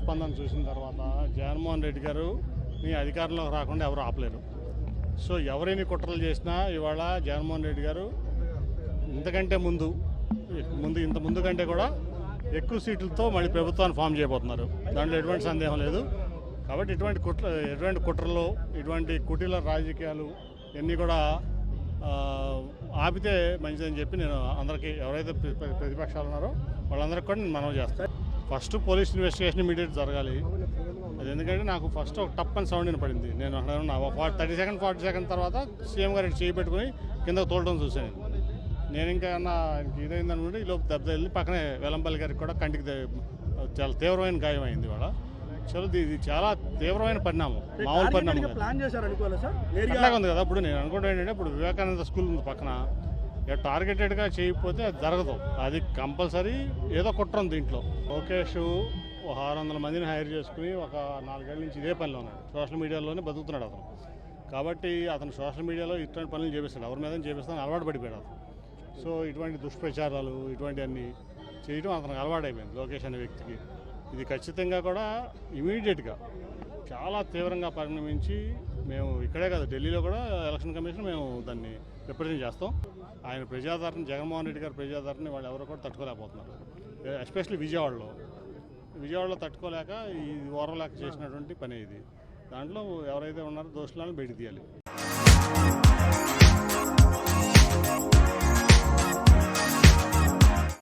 ప్రజాస్పందన చూసిన తర్వాత జగన్మోహన్ రెడ్డి గారు మీ అధికారంలోకి రాకుండా ఎవరు ఆపలేరు. సో ఎవరైనా కుట్రలు చేసినా ఇవాళ జగన్మోహన్ రెడ్డి గారు ఇంత ముందు కంటే కూడా ఎక్కువ సీట్లతో మళ్ళీ ప్రభుత్వాన్ని ఫామ్ చేయబోతున్నారు. దాంట్లో ఎటువంటి సందేహం లేదు. కాబట్టి ఎటువంటి కుట్రలు, ఇటువంటి కుటీల రాజకీయాలు ఇవన్నీ కూడా ఆపితే మంచిదని చెప్పి నేను అందరికీ, ఎవరైతే ప్రతిపక్షాలు ఉన్నారో వాళ్ళందరికీ కూడా నేను మనవి చేస్తాను. ఫస్ట్ పోలీస్ ఇన్వెస్టిగేషన్ ఇమీడియట్ జరగాలి. అది ఎందుకంటే నాకు ఫస్ట్ ఒక టప్ అని సౌండ్ వినపడింది. నేను అక్కడ 40 సెకండ్ తర్వాత సీఎం గారు చేయి పెట్టుకుని కిందకు తోలడం చూశాను. నేను ఇంకా ఇదైందనుకుంటే ఈ లోపు దెబ్బ వెళ్ళి పక్కనే వెల్లంపల్లి గారికి కూడా కంటికి చాలా తీవ్రమైన గాయం అయింది. ఇవాళ ఇది చాలా తీవ్రమైన పరిణామం, మామూలు పరిణామం అట్లాగే ఉంది కదా. ఇప్పుడు నేను అనుకుంటా ఏంటంటే, ఇప్పుడు వివేకానంద స్కూల్ ఉంది పక్కన, టార్గెటెడ్గా చేయకపోతే అది జరగదు. అది కంపల్సరీ ఏదో కుట్ర ఉంది దీంట్లో. లోకేష్ 600 మందిని హైర్ చేసుకుని ఒక 4 ఏళ్ళ నుంచి ఇదే పనిలో ఉన్నాడు. సోషల్ మీడియాలోనే బతుకుతున్నాడు అతను. కాబట్టి అతను సోషల్ మీడియాలో ఇటువంటి పనులు చేపిస్తాడు, ఎవరి మీద చేపిస్తాను అలవాటు పడిపోయాడు అతను. సో ఇటువంటి దుష్ప్రచారాలు ఇటువంటివన్నీ చేయడం అతనికి అలవాటైపోయింది లోకేష్ అనే వ్యక్తికి. ఇది ఖచ్చితంగా కూడా ఇమీడియట్గా చాలా తీవ్రంగా పరిణమించి మేము ఇక్కడే కాదు, ఢిల్లీలో కూడా ఎలక్షన్ కమిషన్ మేము దాన్ని రిప్రజెంట్ చేస్తాం. ఆయన ప్రజాదరణ, జగన్మోహన్ రెడ్డి గారి ప్రజాదరణ వాళ్ళు ఎవరు కూడా తట్టుకోలేకపోతున్నారు. ఎస్పెషల్లీ విజయవాడలో తట్టుకోలేక ఈ ఓర్వలేక చేసినటువంటి పని ఇది. దాంట్లో ఎవరైతే ఉన్నారో దోషులను బయట తీయాలి.